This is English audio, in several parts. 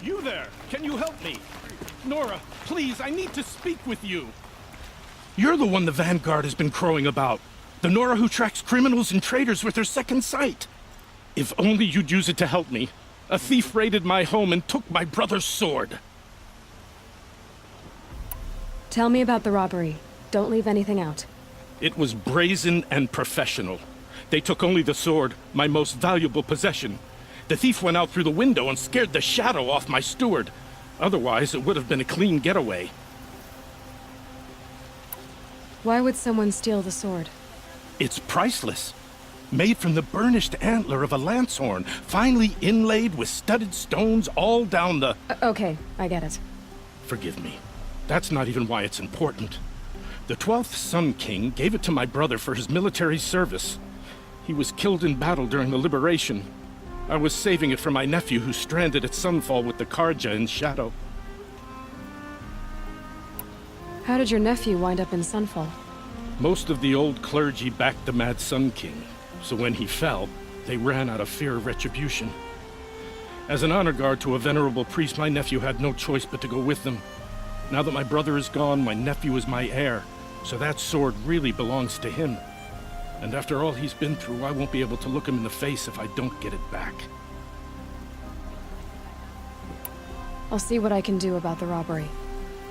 You there! Can you help me? Nora, please, I need to speak with you. You're the one the Vanguard has been crowing about. The Nora who tracks criminals and traitors with her second sight. If only you'd use it to help me. A thief raided my home and took my brother's sword. Tell me about the robbery. Don't leave anything out. It was brazen and professional. They took only the sword, my most valuable possession. The thief went out through the window and scared the shadow off my steward. Otherwise, it would have been a clean getaway. Why would someone steal the sword? It's priceless. Made from the burnished antler of a lancehorn, finely inlaid with studded stones all down the... Okay, I get it. Forgive me. That's not even why it's important. The 12th Sun King gave it to my brother for his military service. He was killed in battle during the Liberation. I was saving it for my nephew who's stranded at Sunfall with the Karja in Shadow. How did your nephew wind up in Sunfall? Most of the old clergy backed the Mad Sun King, so when he fell, they ran out of fear of retribution. As an honor guard to a venerable priest, my nephew had no choice but to go with them. Now that my brother is gone, my nephew is my heir, so that sword really belongs to him. And after all he's been through, I won't be able to look him in the face if I don't get it back. I'll see what I can do about the robbery.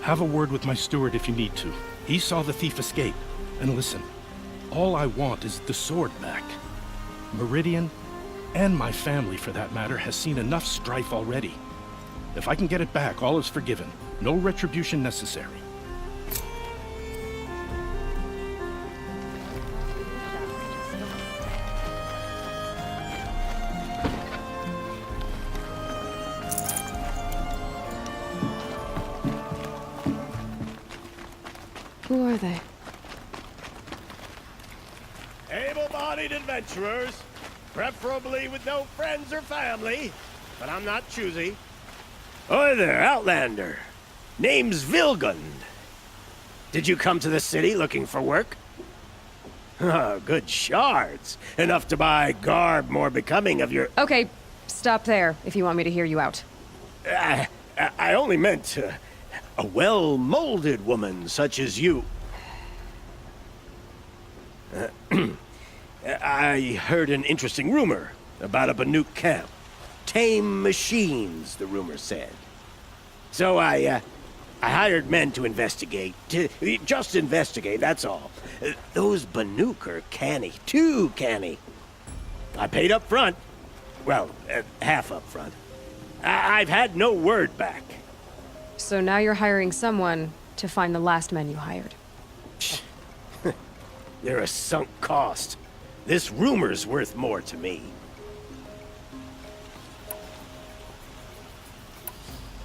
Have a word with my steward if you need to. He saw the thief escape. And listen, all I want is the sword back. Meridian, and my family for that matter, has seen enough strife already. If I can get it back, all is forgiven. No retribution necessary. Who are they? Able-bodied adventurers, preferably with no friends or family, but I'm not choosy. Oi there, Outlander. Name's Vilgund. Did you come to the city looking for work? Ah, good shards. Enough to buy garb more becoming of your... Okay, stop there if you want me to hear you out. I only meant a well-molded woman such as you. I heard an interesting rumor about a Banuk camp. Tame machines, the rumor said. So I hired men to investigate. Just investigate, that's all. Those Banuk are canny, too canny. I paid up front. Well, half up front. I've had no word back. So now you're hiring someone to find the last men you hired. They're a sunk cost. This rumor's worth more to me.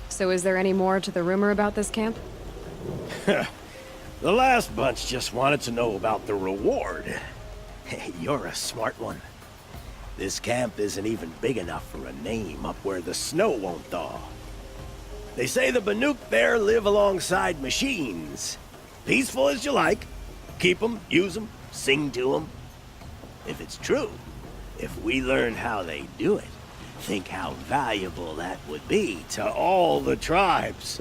So is there any more to the rumor about this camp? The last bunch just wanted to know about the reward. Hey, you're a smart one. This camp isn't even big enough for a name up where the snow won't thaw. They say the Banuk there live alongside machines. Peaceful as you like. Keep them, use them, sing to them. If it's true, if we learn how they do it, think how valuable that would be to all the tribes.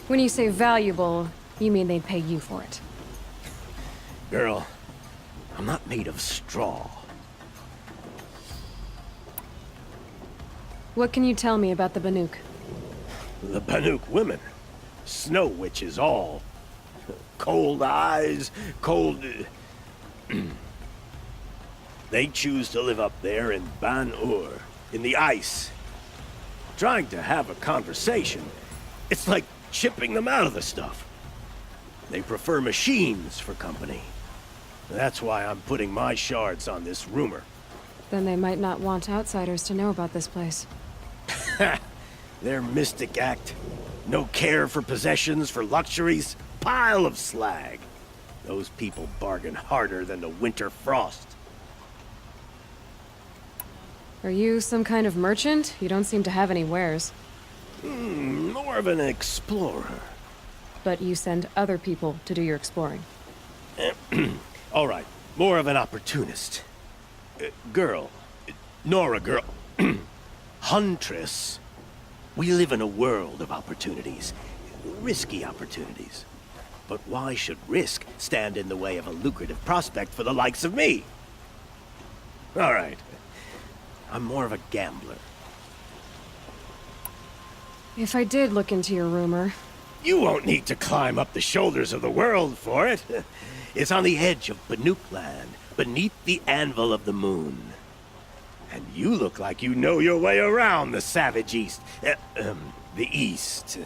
When you say valuable, you mean they'd pay you for it. Girl, I'm not made of straw. What can you tell me about the Banuk? The Banuk women. Snow witches all. Cold eyes, cold... They choose to live up there in Ban-Ur, in the ice. Trying to have a conversation, it's like chipping them out of the stuff. They prefer machines for company. That's why I'm putting my shards on this rumor. Then they might not want outsiders to know about this place. Their mystic act. No care for possessions, for luxuries. Pile of slag. Those people bargain harder than the winter frost. Are you some kind of merchant? You don't seem to have any wares. More of an explorer. But you send other people to do your exploring. All right, more of an opportunist. Girl. Nora girl. Huntress. We live in a world of opportunities. Risky opportunities. But why should risk stand in the way of a lucrative prospect for the likes of me? All right. I'm more of a gambler. If I did look into your rumor... You won't need to climb up the shoulders of the world for it. It's on the edge of Banuk land, beneath the anvil of the moon. And you look like you know your way around the savage East. The East.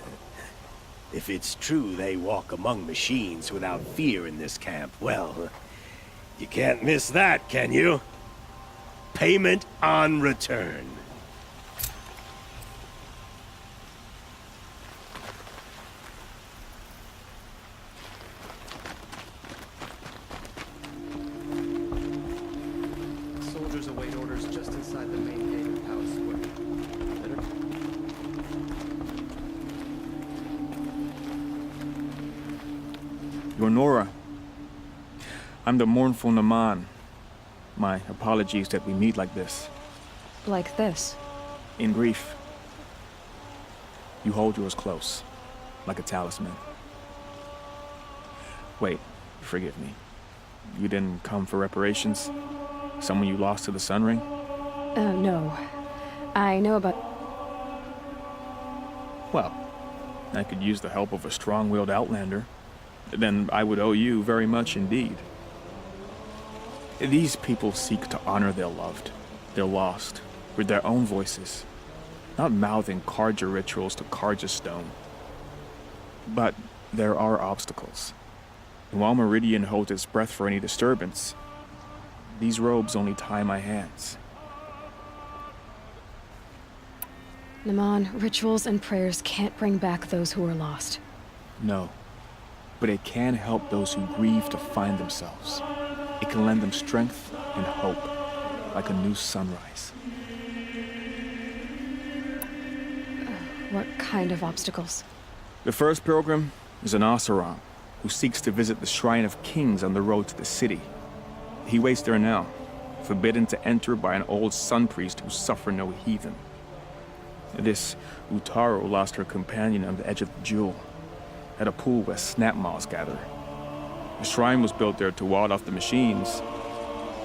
If it's true they walk among machines without fear in this camp, well, you can't miss that, can you? Payment on return. Soldiers await orders just inside the main gate of Palace Square. You're Nora. I'm the mournful Naman. My apologies that we meet like this. like this. In grief, you hold yours close, like a talisman. Wait, forgive me. You didn't come for reparations? Someone you lost to the Sun Ring? No. I know about... Well, I could use the help of a strong-willed outlander. Then I would owe you very much indeed. These people seek to honor their loved, their lost, with their own voices, not mouthing Karja rituals to Karja stone. But there are obstacles. And while Meridian holds its breath for any disturbance, these robes only tie my hands. Naman, rituals and prayers can't bring back those who are lost. No, but it can help those who grieve to find themselves. It can lend them strength and hope, like a new sunrise. What kind of obstacles? The first pilgrim is an Oseram, who seeks to visit the Shrine of Kings on the road to the city. He waits there now, forbidden to enter by an old sun priest who suffered no heathen. This Utaro lost her companion on the edge of the jewel, at a pool where snapmaws gather. The shrine was built there to ward off the machines,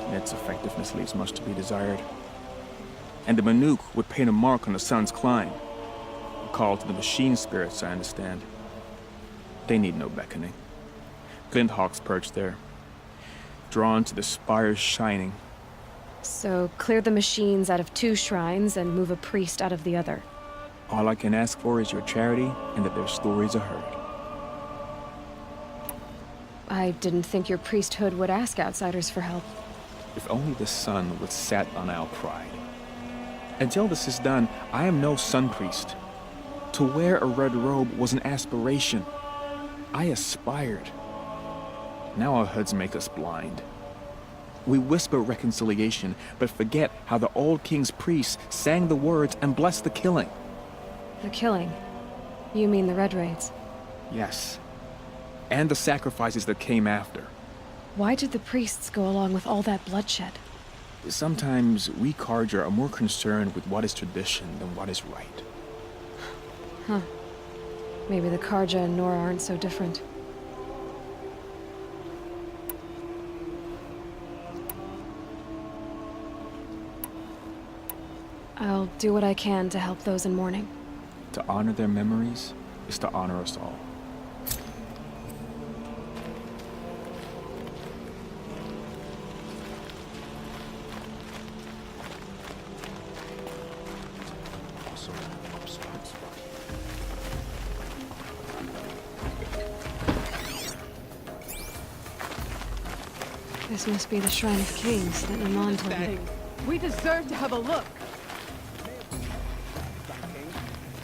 and its effectiveness leaves much to be desired. And the Banuk would paint a mark on the sun's climb, a call to the machine spirits, I understand. They need no beckoning. Glint hawks perch there, drawn to the spire's shining. So, clear the machines out of 2 shrines and move a priest out of the other. All I can ask for is your charity and that their stories are heard. I didn't think your priesthood would ask outsiders for help. If only the sun would set on our pride. Until this is done, I am no sun priest. To wear a red robe was an aspiration. I aspired. Now our hoods make us blind. We whisper reconciliation, but forget how the old king's priests sang the words and blessed the killing. The killing? You mean the Red Raids? Yes. And the sacrifices that came after. Why did the priests go along with all that bloodshed? Sometimes we Karja are more concerned with what is tradition than what is right. Huh. Maybe the Karja and Nora aren't so different. I'll do what I can to help those in mourning. To honor their memories is to honor us all. This must be the Shrine of Kings that Naman told me. We deserve to have a look.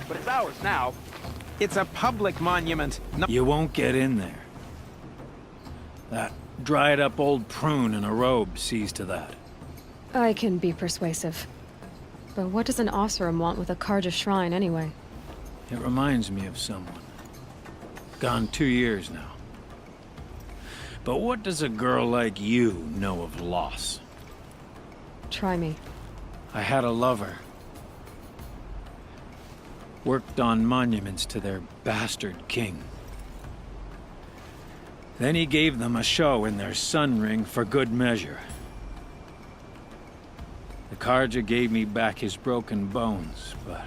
But it's ours now. It's a public monument. You won't get in there. That dried-up old prune in a robe sees to that. I can be persuasive. But what does an Oseram want with a Karja shrine anyway? It reminds me of someone. Gone 2 years now. But what does a girl like you know of loss? Try me. I had a lover. worked on monuments to their bastard king. Then he gave them a show in their sun ring for good measure. The Carja gave me back his broken bones, but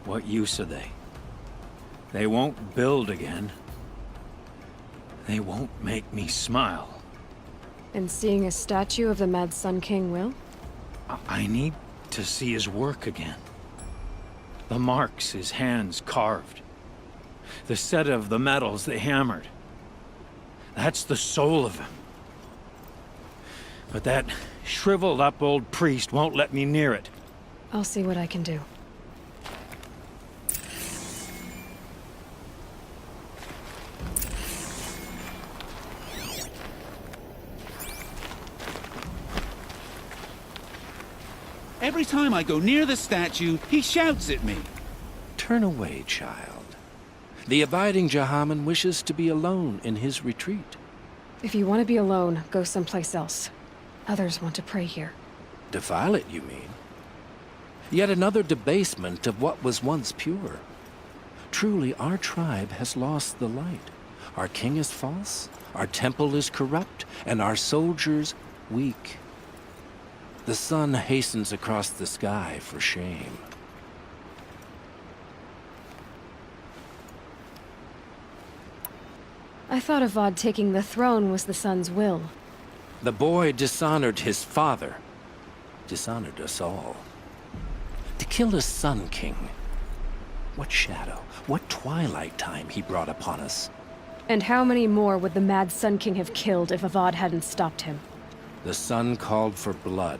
what use are they? They won't build again. They won't make me smile. And seeing a statue of the Mad Sun King will? I need to see his work again. The marks his hands carved. The set of the metals they hammered. That's the soul of him. But that shriveled up old priest won't let me near it. I'll see what I can do. Every time I go near the statue, he shouts at me. Turn away, child. The abiding Jahaman wishes to be alone in his retreat. If you want to be alone, go someplace else. Others want to pray here. Defile it, you mean? Yet another debasement of what was once pure. Truly, our tribe has lost the light. Our king is false, our temple is corrupt, and our soldiers weak. The sun hastens across the sky for shame. I thought Avad taking the throne was the sun's will. The boy dishonored his father, dishonored us all. To kill his sun king. What shadow, what twilight time he brought upon us. And how many more would the Mad Sun King have killed if Avad hadn't stopped him? The sun called for blood.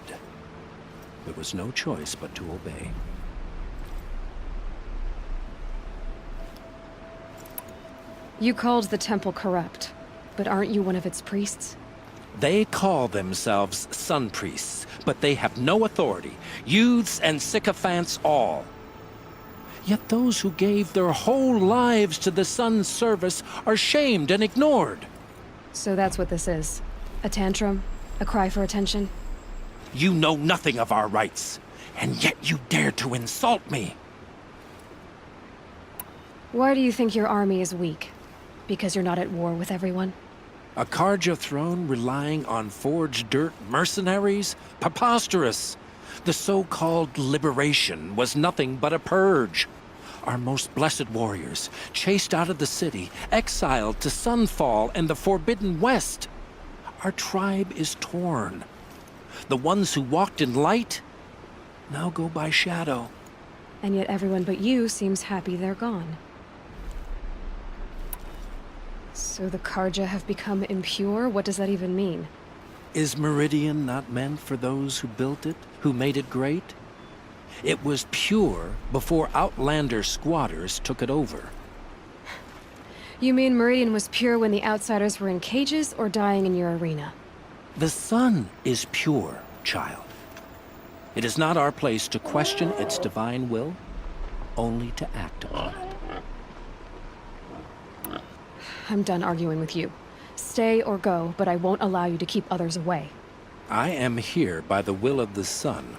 There was no choice but to obey. You called the temple corrupt, but aren't you one of its priests? They call themselves sun priests, but they have no authority. Youths and sycophants all. Yet those who gave their whole lives to the sun's service are shamed and ignored. So that's what this is. A tantrum? A cry for attention? You know nothing of our rights, and yet you dare to insult me. Why do you think your army is weak? Because you're not at war with everyone? A Carja throne relying on forged dirt mercenaries? Preposterous! The so-called liberation was nothing but a purge. Our most blessed warriors, chased out of the city, exiled to Sunfall and the Forbidden West. Our tribe is torn. The ones who walked in light now go by shadow. And yet everyone but you seems happy they're gone. So the Carja have become impure? What does that even mean? Is Meridian not meant for those who built it, who made it great? It was pure before outlander squatters took it over. You mean Meridian was pure when the outsiders were in cages or dying in your arena? The sun is pure, child. It is not our place to question its divine will, only to act upon it. I'm done arguing with you. Stay or go, but I won't allow you to keep others away. I am here by the will of the sun.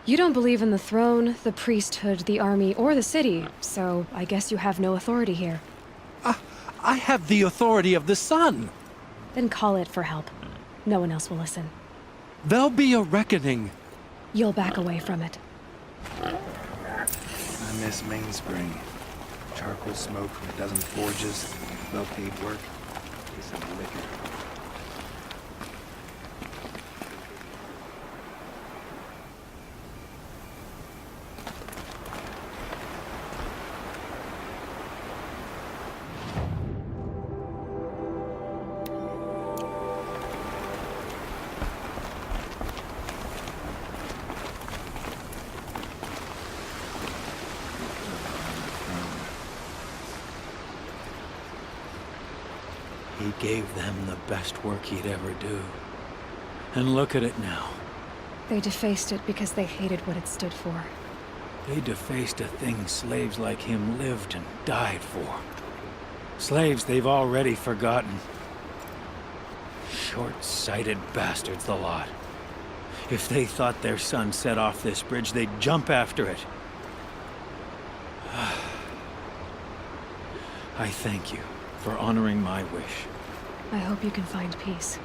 You don't believe in the throne, the priesthood, the army, or the city, so I guess you have no authority here. I have the authority of the sun. Then call it for help. No one else will listen. There'll be a reckoning. You'll back away from it. I miss Mainspring. Charcoal smoke from a dozen forges, well-paid work, decent liquor. He gave them the best work he'd ever do. And look at it now. They defaced it because they hated what it stood for. They defaced a thing slaves like him lived and died for. Slaves they've already forgotten. Short-sighted bastards, the lot. If they thought their son set off this bridge, they'd jump after it. I thank you for honoring my wish. I hope you can find peace.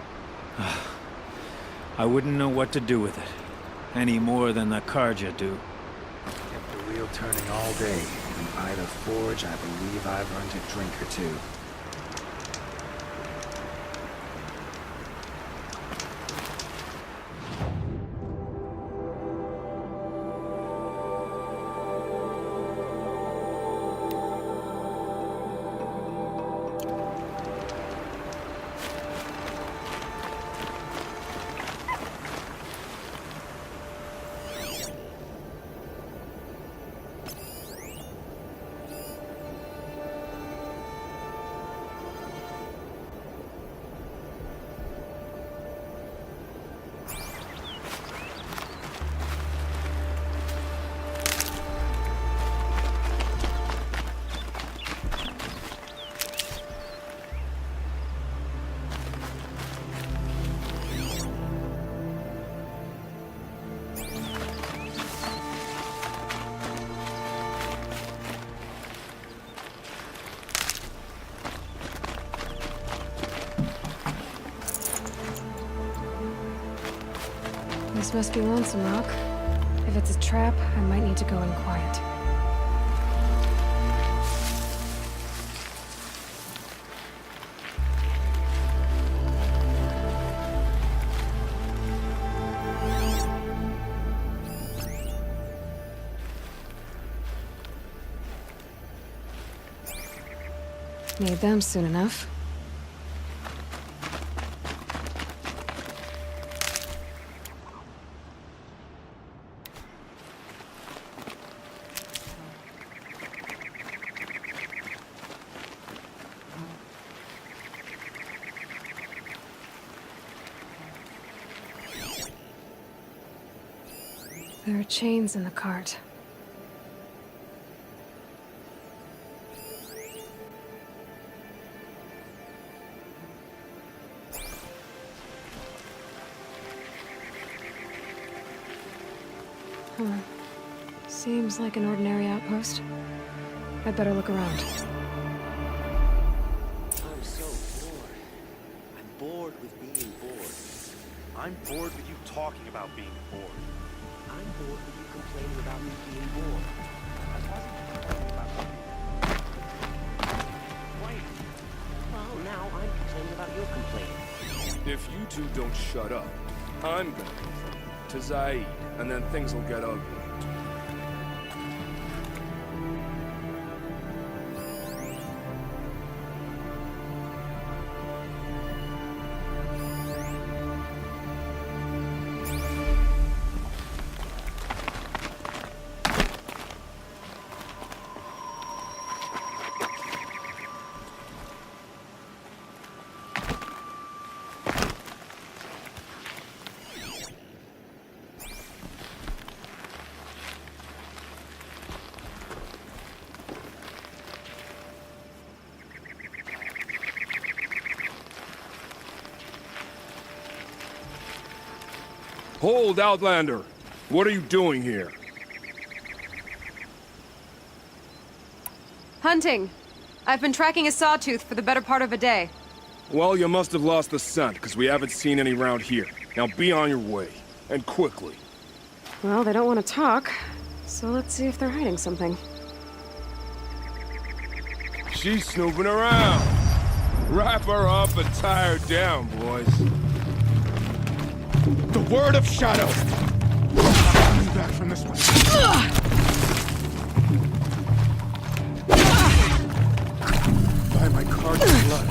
I wouldn't know what to do with it, any more than the Karja do. Kept the wheel turning all day, and by the forge, I believe I've earned a drink or two. This must be Lonesome Rock. If it's a trap, I might need to go in quiet. Need them soon enough. There are chains in the cart. Huh. Seems like an ordinary outpost. I'd better look around. I'm so bored. I'm bored with being bored. I'm bored with you talking about being bored. I'm bored with you complaining about me being bored. I wasn't complaining about you being bored. Well, now I'm complaining about your complaining. If you two don't shut up, I'm gonna complain to Zaid, and then things will get ugly. Hold, Outlander! What are you doing here? Hunting. I've been tracking a sawtooth for the better part of a day. Well, you must have lost the scent, because we haven't seen any round here. Now be on your way, and quickly. Well, they don't want to talk, so let's see if they're hiding something. She's snooping around. Wrap her up and tie her down, boys. The word of Shadow! I'm coming back from this one. By my card's blood.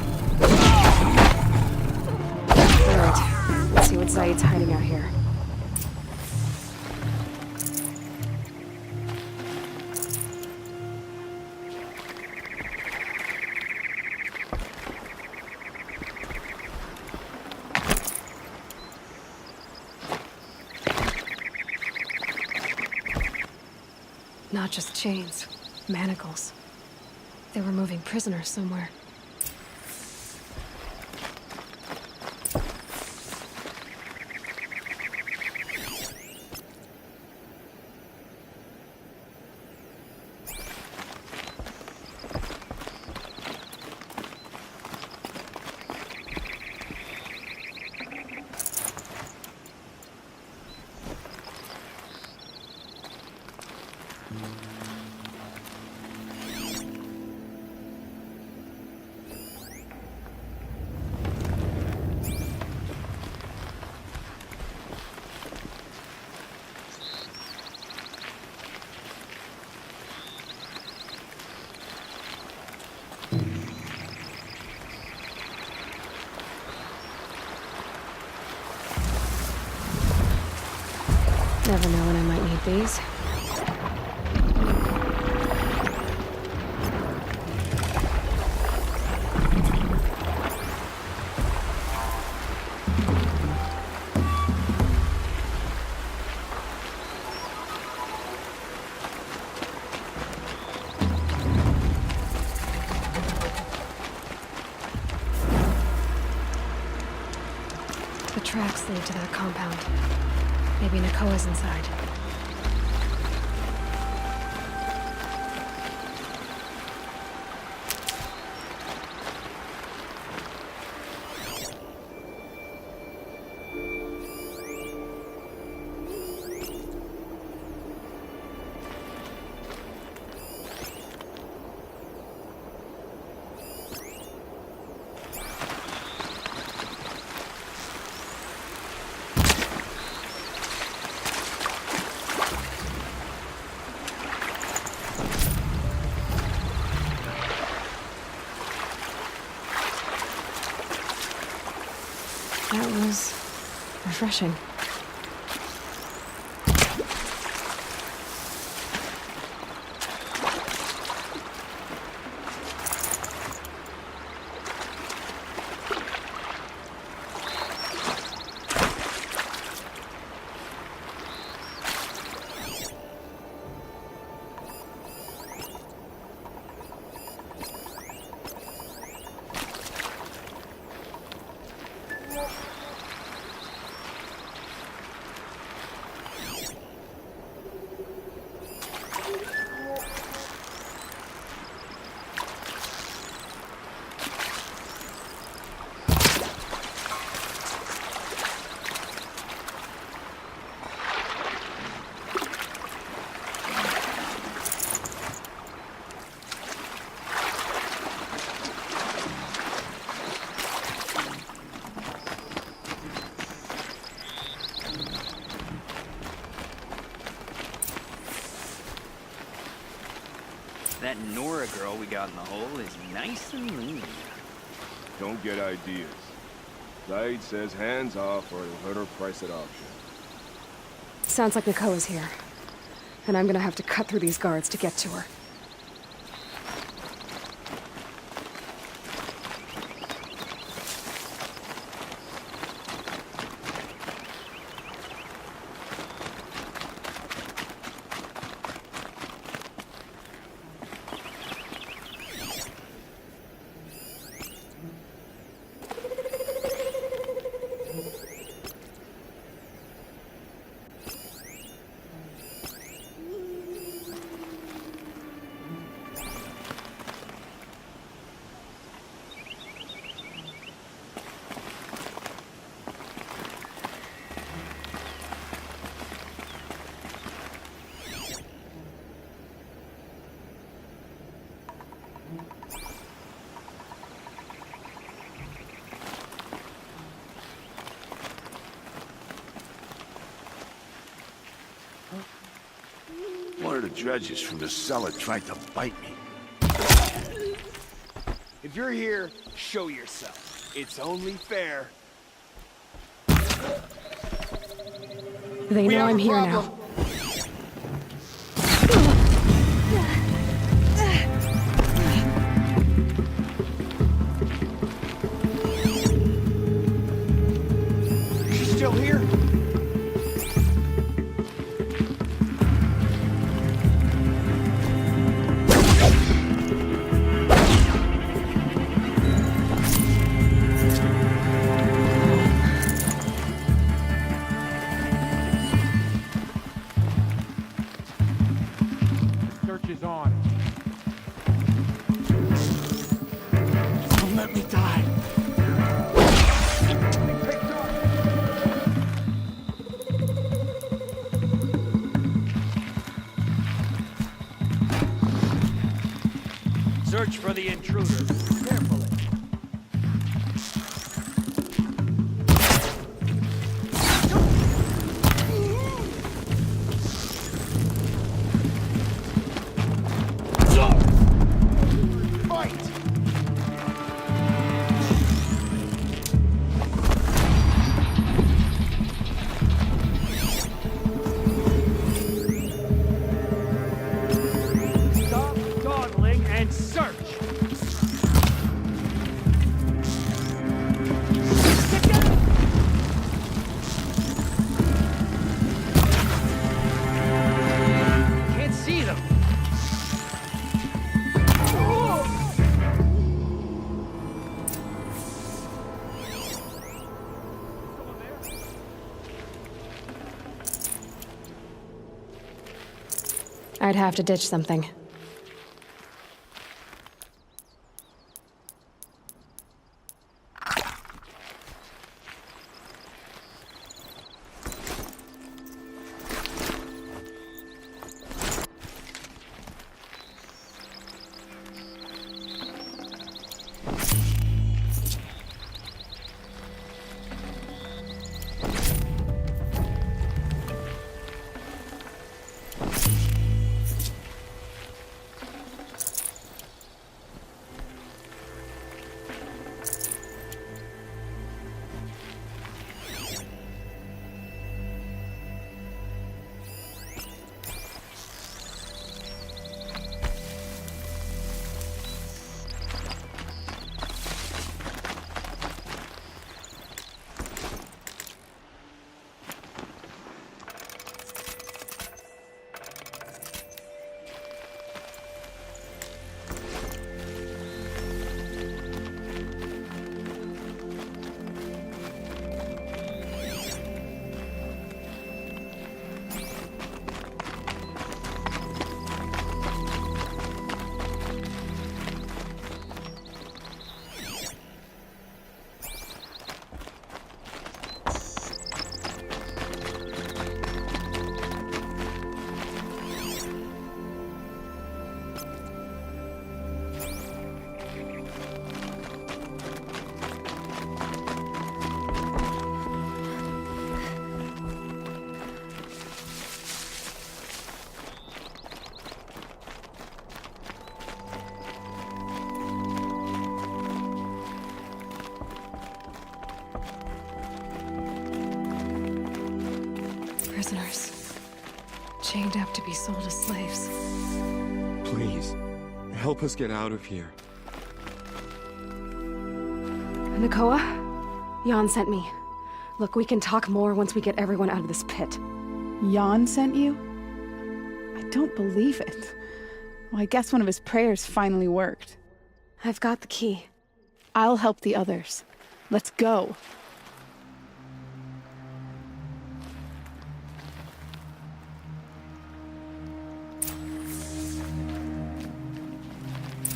Alright, let's see what Zaid's hiding out here. Not just chains, manacles. They were moving prisoners somewhere. Never know when I might need these. The tracks lead to that compound. Maybe Nakoa's inside. That was refreshing. That Nora girl we got in the hole is nice and lean. Don't get ideas. Zaid says hands off or he'll hurt her price at auction. Sounds like Nakoa's here. And I'm gonna have to cut through these guards to get to her. One of the dredges from the cellar tried to bite me. If you're here, show yourself. It's only fair. They know I'm here now. She's still here? Don't let me die. Search for the intruder. Carefully. Stop dawdling and search! Can't see them. I'd have to ditch something. Prisoners. Chained up to be sold as slaves. Please, help us get out of here. Nakoa? Jan sent me. Look, we can talk more once we get everyone out of this pit. Jan sent you? I don't believe it. Well, I guess one of his prayers finally worked. I've got the key. I'll help the others. Let's go.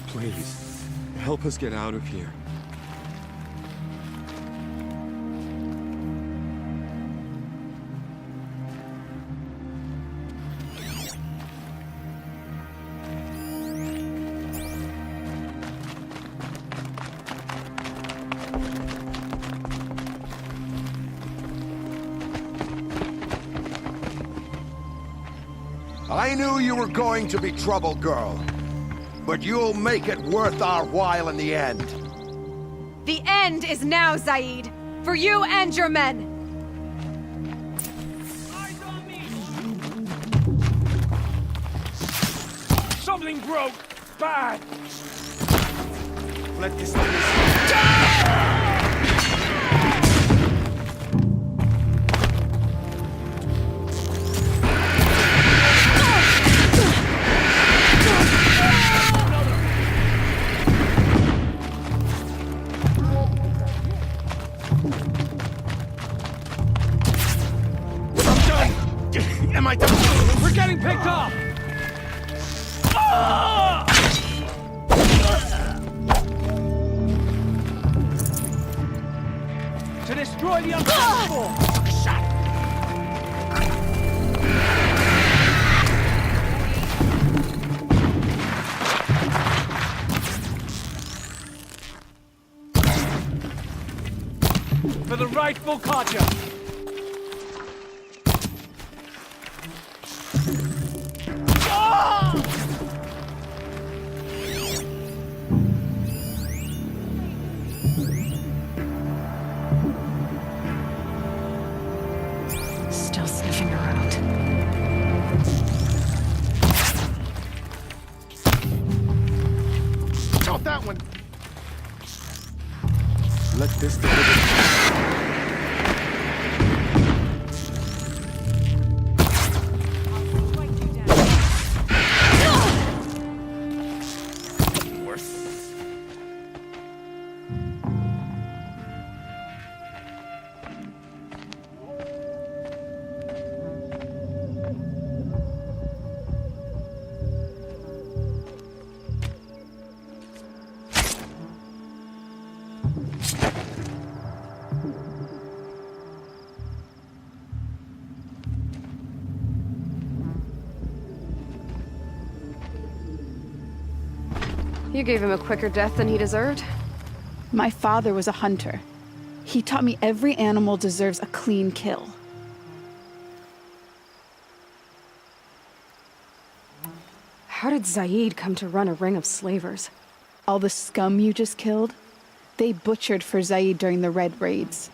Please, help us get out of here. I knew you were going to be trouble, girl. But you'll make it worth our while in the end. The end is now, Zaid. For you and your men. Something broke! Bad! Let this thing Am I done? We're getting picked off! To destroy the unstoppable! careful, Katja! Still sniffing around. Got that one! Let this deliver. You gave him a quicker death than he deserved. My father was a hunter. He taught me every animal deserves a clean kill. How did Zaid come to run a ring of slavers? All the scum you just killed, they butchered for Zaid during the Red Raids.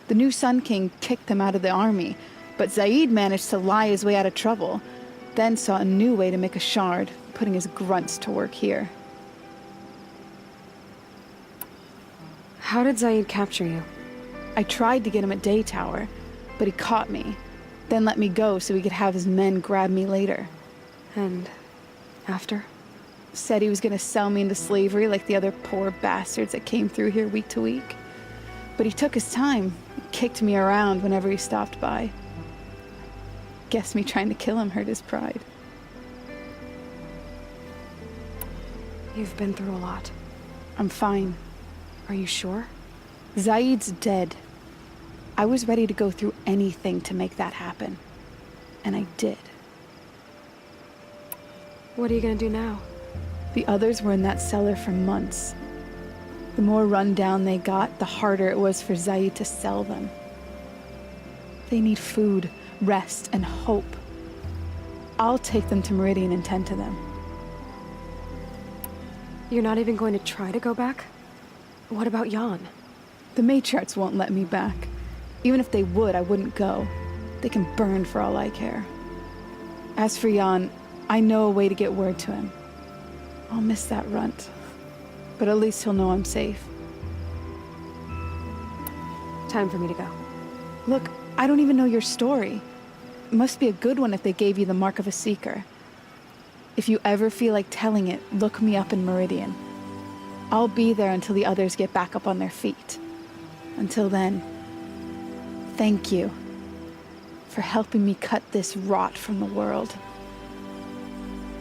The new Sun King kicked them out of the army, but Zaid managed to lie his way out of trouble, then saw a new way to make a shard, putting his grunts to work here. How did Zaid capture you? I tried to get him at Day Tower, but he caught me, then let me go so he could have his men grab me later. And after? Said he was gonna sell me into slavery like the other poor bastards that came through here week to week. But he took his time, kicked me around whenever he stopped by. Guess me trying to kill him hurt his pride. You've been through a lot. I'm fine. Are you sure? Zaid's dead. I was ready to go through anything to make that happen. And I did. What are you gonna do now? The others were in that cellar for months. The more run down they got, the harder it was for Zaid to sell them. They need food, rest, and hope. I'll take them to Meridian and tend to them. You're not even going to try to go back? What about Jan? The matriarchs won't let me back. Even if they would, I wouldn't go. They can burn for all I care. As for Jan, I know a way to get word to him. I'll miss that runt. But at least he'll know I'm safe. Time for me to go. Look, I don't even know your story. It must be a good one if they gave you the mark of a seeker. If you ever feel like telling it, look me up in Meridian. I'll be there until the others get back up on their feet. Until then, thank you for helping me cut this rot from the world.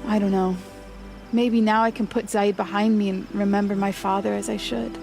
I don't know. Maybe now I can put Zaid behind me and remember my father as I should.